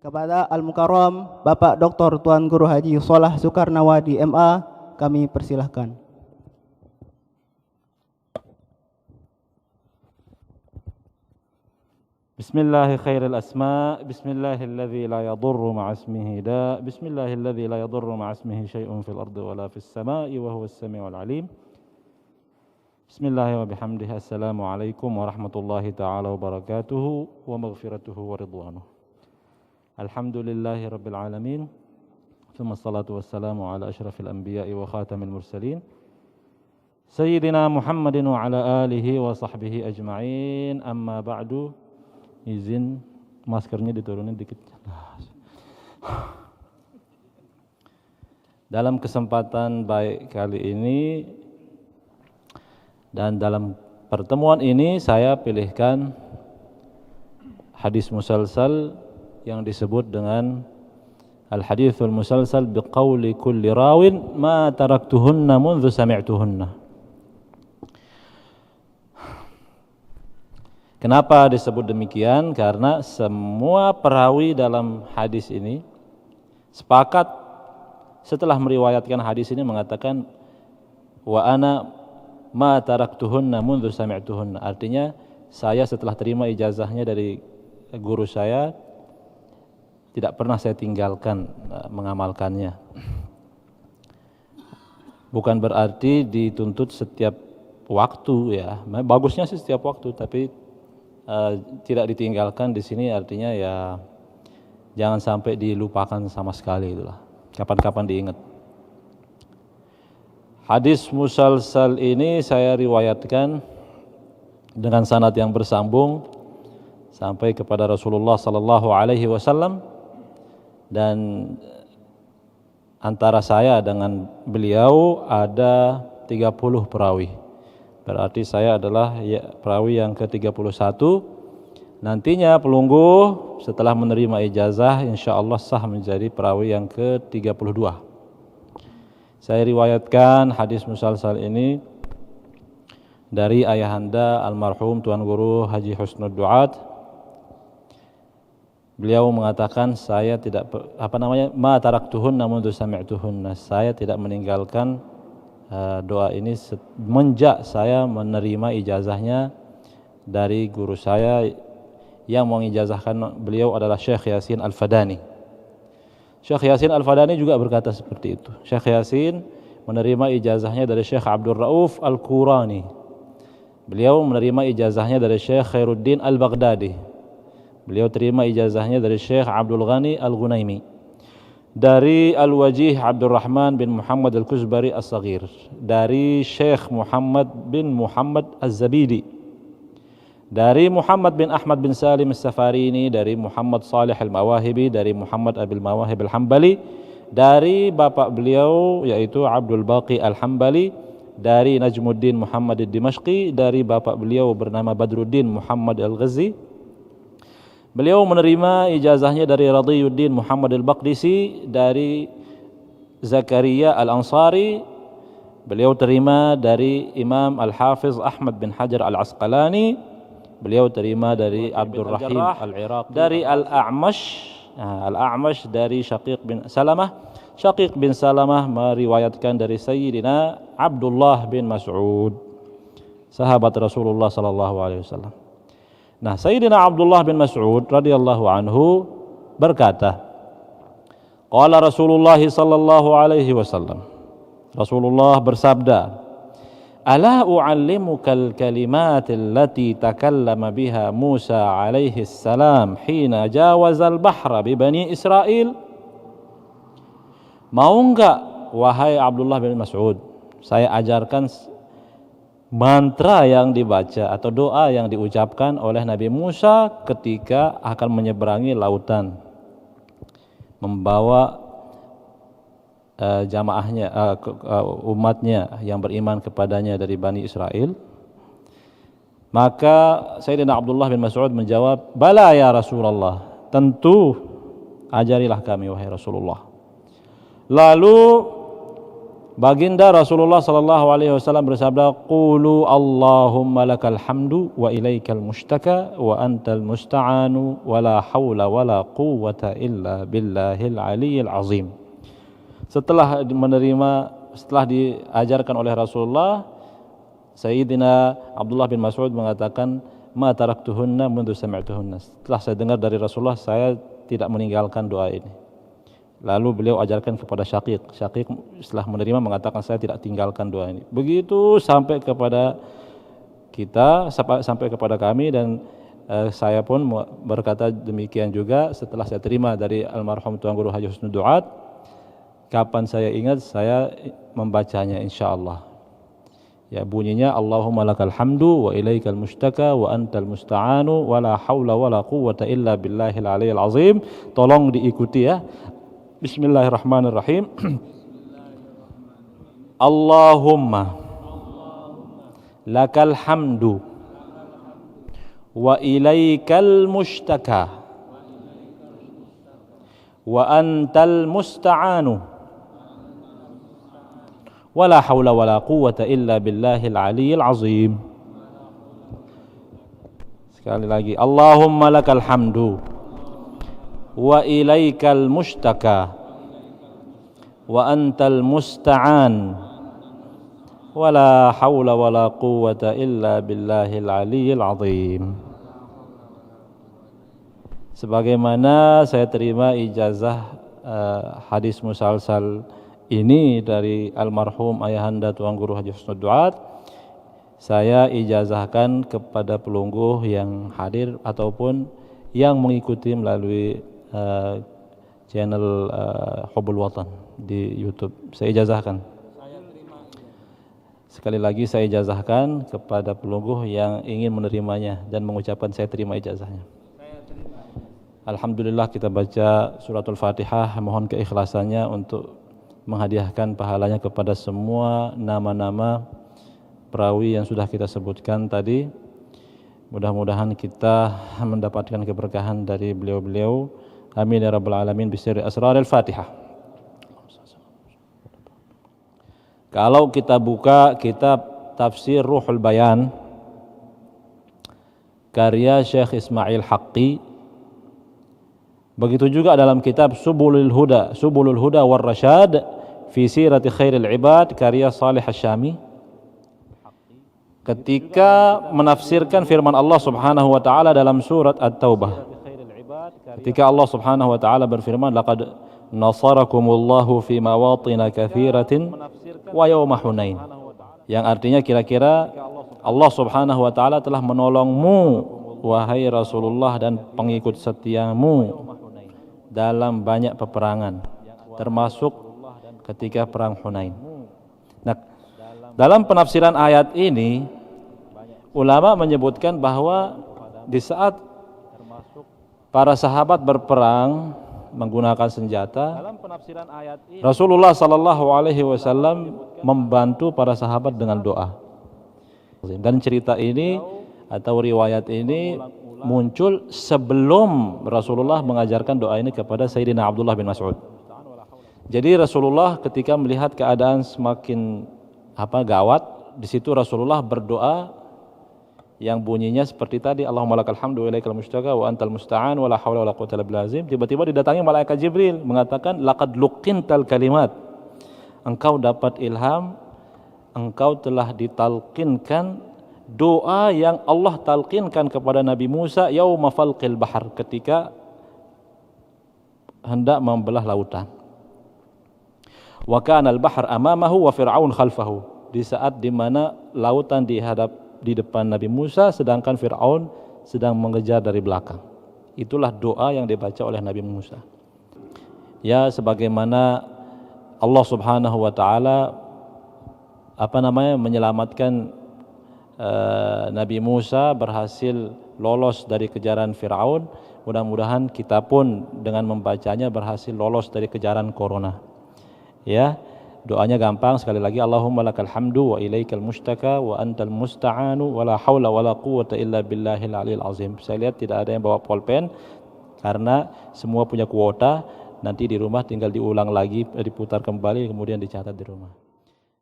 Kepada Al-Mukarram Bapak Dr. Tuan Guru Haji Shalah Soekarnawadi MA, kami persilahkan. Bismillahi khairil asma, bismillahilladzi la yadurru ma'asmihi da, bismillahilladzi la yadurru ma'asmihi syai'un fil ardi wala fis sama'i wa huwas sami'ul alim. Bismillahi wa bihamdihi, assalamualaikum warahmatullahi ta'ala wabarakatuhu wa maghfiratuhu wa ridwanuh. Alhamdulillahi rabbil alamin, thumma salatu wassalamu ala ashrafil anbiya'i wa khatamil mursalin, Sayyidina Muhammadin wa ala alihi wa sahbihi ajma'in, amma ba'du. Izin maskernya diturunin dikit. Dalam kesempatan baik kali ini dan dalam pertemuan ini saya pilihkan hadis musalsal yang disebut dengan al-hadithul musalsal biqauli kulli rawin ma taraktuhunna mundhu sami'tuhunna. Kenapa disebut demikian? Karena semua perawi dalam hadis ini sepakat setelah meriwayatkan hadis ini mengatakan wa ana ma taraktuhunna mundhu sami'tuhunna. Artinya saya setelah terima ijazahnya dari guru saya tidak pernah saya tinggalkan mengamalkannya. Bukan berarti dituntut setiap waktu ya. Bagusnya sih setiap waktu, tapi tidak ditinggalkan di sini artinya ya jangan sampai dilupakan sama sekali, itulah. Kapan-kapan diingat. Hadis musalsal ini saya riwayatkan dengan sanad yang bersambung sampai kepada Rasulullah sallallahu alaihi wasallam, dan antara saya dengan beliau ada 30 perawi. Berarti saya adalah perawi yang ke-31. Nantinya pelungguh setelah menerima ijazah insyaallah sah menjadi perawi yang ke-32. Saya riwayatkan hadis musalsal ini dari ayahanda almarhum Tuan Guru Haji Husnud Duat. Beliau mengatakan saya tidak ma taraktuhunna mundu sami'tuhunna. Saya tidak meninggalkan doa ini semenjak saya menerima ijazahnya dari guru saya yang mengijazahkan beliau adalah Syekh Yasin Al-Fadani. Syekh Yasin Al-Fadani juga berkata seperti itu. Syekh Yasin menerima ijazahnya dari Syekh Abdul Rauf Al-Qurani. Beliau menerima ijazahnya dari Syekh Khairuddin Al-Baghdadi. Beliau terima ijazahnya dari Syekh Abdul Ghani Al-Ghunaimi. Dari Al-Wajih Abdurrahman bin Muhammad Al-Kuzbari As-Saghir, dari Syekh Muhammad bin Muhammad Az-Zabidi, dari Muhammad bin Ahmad bin Salim As-Safarini, dari Muhammad Salih Al-Mawahibi, dari Muhammad Abil Mawahib Al-Hambali, dari bapak beliau yaitu Abdul Baqi Al-Hambali, dari Najmuddin Muhammad Al-Dimashqi, dari bapak beliau bernama Badruddin Muhammad Al-Ghazi. Beliau menerima ijazahnya dari Radiyuddin Muhammad Al-Baqdisi, dari Zakaria Al-Ansari. Beliau terima dari Imam Al-Hafiz Ahmad bin Hajar Al-Asqalani. Beliau terima dari Abdul Rahim Al-Iraqi, dari Al-A'mash dari Syaqiq bin Salamah. Syaqiq bin Salamah meriwayatkan dari Sayyidina Abdullah bin Mas'ud, sahabat Rasulullah sallallahu alaihi wasallam. Nah, Sayyidina Abdullah bin Mas'ud radhiyallahu anhu berkata, qala Rasulullah sallallahu alaihi wasallam, Rasulullah bersabda, ala u'allimukal kalimatil lati takallama biha Musa alaihi salam hina jawazal bahra bi Bani Israel. Mau enggak wahai Abdullah bin Mas'ud, saya ajarkan mantra yang dibaca atau doa yang diucapkan oleh Nabi Musa ketika akan menyeberangi lautan, membawa jamaahnya, umatnya yang beriman kepadanya dari Bani Israel. Maka Sayyidina Abdullah bin Mas'ud menjawab, bala ya Rasulullah, tentu ajarilah kami wahai Rasulullah. Lalu Baginda Rasulullah sallallahu alaihi wasallam bersabda, "Qulu Allahumma lakal hamdu wa ilaikal mushtaka wa antal musta'anu wa la haula wa la quwwata illa billahil aliyyil azim." Setelah diajarkan oleh Rasulullah, Sayyidina Abdullah bin Mas'ud mengatakan, "Ma taraktuhunna mundu sami'tuhunna." Setelah saya dengar dari Rasulullah, saya tidak meninggalkan doa ini. Lalu beliau ajarkan kepada Syaqiq. Syaqiq setelah menerima mengatakan, saya tidak tinggalkan doa ini. Begitu sampai kepada kita, sampai kepada kami, dan saya pun berkata demikian juga setelah saya terima dari almarhum Tuan Guru Haji Husnul Duat. Kapan saya ingat, saya membacanya insyaallah. Ya, bunyinya Allahumma lakal hamdu wa ilaikal mushtaka wa antal musta'anu wa la haula wa la quwwata illa billahil aliyyil azim. Tolong diikuti ya. Bismillahirrahmanirrahim. Allahumma lakal hamdu wa ilaikal mushtaka wa antal musta'anu wa la hawla wa la quwwata illa billahil aliyyil azim. Sekali lagi, Allahumma lakal hamdu wa ilaikal mushtaka wa antal musta'an wa la hawla wa la quwwata illa billahil aliyyil azim. Sebagaimana saya terima ijazah hadis musalsal ini dari almarhum ayahanda Tuan Guru Haji Husnul Duat, saya ijazahkan kepada pelungguh yang hadir ataupun yang mengikuti melalui channel Hubbul Watan di YouTube. Saya ijazahkan. Sekali lagi saya ijazahkan kepada pelungguh yang ingin menerimanya dan mengucapkan saya terima ijazahnya. Alhamdulillah, kita baca suratul Fatihah, mohon keikhlasannya untuk menghadiahkan pahalanya kepada semua nama-nama perawi yang sudah kita sebutkan tadi. Mudah-mudahan kita mendapatkan keberkahan dari beliau-beliau. Amin ya rabbal alamin bisirri asraril Fatihah. Kalau kita buka kitab Tafsir Ruhul Bayan karya Syekh Ismail Haqqi, begitu juga dalam kitab Subulul Huda war Rasyad fi Sirati Khairil Ibad karya Salih Asy-Syami, ketika menafsirkan firman Allah Subhanahu wa taala dalam surat At-Taubah, ketika Allah Subhanahu wa taala berfirman, laqad nasarakumullahu fi mawatin katsiratin wa yauma Hunain, yang artinya kira-kira Allah Subhanahu wa taala telah menolongmu wahai Rasulullah dan pengikut setiamu dalam banyak peperangan, termasuk ketika perang Hunain. Nah, dalam penafsiran ayat ini ulama menyebutkan bahwa di saat para sahabat berperang menggunakan senjata, Rasulullah sallallahu alaihi wasallam membantu para sahabat dengan doa. Dan cerita ini atau riwayat ini muncul sebelum Rasulullah mengajarkan doa ini kepada Sayyidina Abdullah bin Mas'ud. Jadi Rasulullah ketika melihat keadaan semakin gawat, di situ Rasulullah berdoa yang bunyinya seperti tadi, Allahumma lakal hamdu wa ilaikal mushtaka wa antal musta'an wa la haula wa la quwwata illa billah azim. Tiba-tiba didatangi malaikat Jibril mengatakan, laqad luqintal kalimat, engkau dapat ilham, engkau telah ditalqinkan doa yang Allah talqinkan kepada Nabi Musa yauma falqil bahar, ketika hendak membelah lautan. Wa kana al-bahr amamahu wa fir'aun khalfahu, di saat di mana lautan di depan Nabi Musa, sedangkan Fir'aun sedang mengejar dari belakang. Itulah doa yang dibaca oleh Nabi Musa. Ya, sebagaimana Allah Subhanahu wa taala menyelamatkan Nabi Musa berhasil lolos dari kejaran Fir'aun, mudah-mudahan kita pun dengan membacanya berhasil lolos dari kejaran corona. Ya, doanya gampang, sekali lagi, Allahumma lakal hamdu wa ilaikal mushtaka wa antal musta'anu wa la hawla wa la quwwata illa billahil aliyyil azim. Saya lihat tidak ada yang bawa pulpen karena semua punya kuota, nanti di rumah tinggal diulang lagi, diputar kembali, kemudian dicatat di rumah.